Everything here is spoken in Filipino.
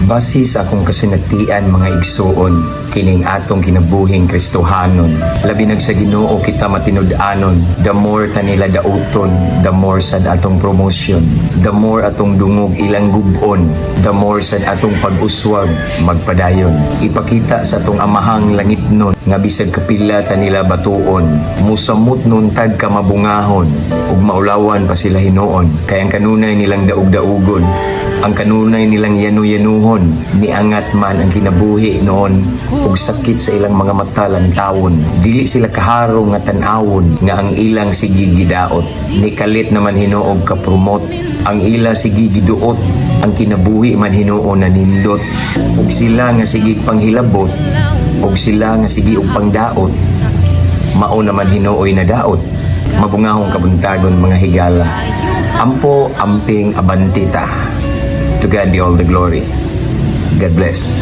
Base sa akong kasinatian mga igsuon, kining atong kinabuhing Kristohanon. Labi sa Ginoo kita matinud-anon, the more ta nila daoton, the more sad atong promotion, the more atong dungog ilang gubon, the more sad atong pag-uswag magpadayon. Ipakita sa atong amahang langit nun, nga bisag kapila ta nila batuon, musamot nun tag kamabungahon, ug maulawan pa sila hinuon, kay ang kanunay nilang daug-daugon, ang kanunay nilang yanu-yanuhon, niangat man ang kinabuhi noon, ug sakit sa ilang mga mata lantawon. Dili sila kaharo nga tan-awon, nga ang ilang sigigidaot. Nikalit naman hinuog kapromot, ang ila sigigiduot, ang kinabuhi man hinuon na nindot. Ug sila nga sigig panghilabot, ug sila nga sige og pangdaot, mao naman hinuoy na daot. Mabungahong kabuntagon mga higala, ampo amping abantita. To God be all the glory. God bless.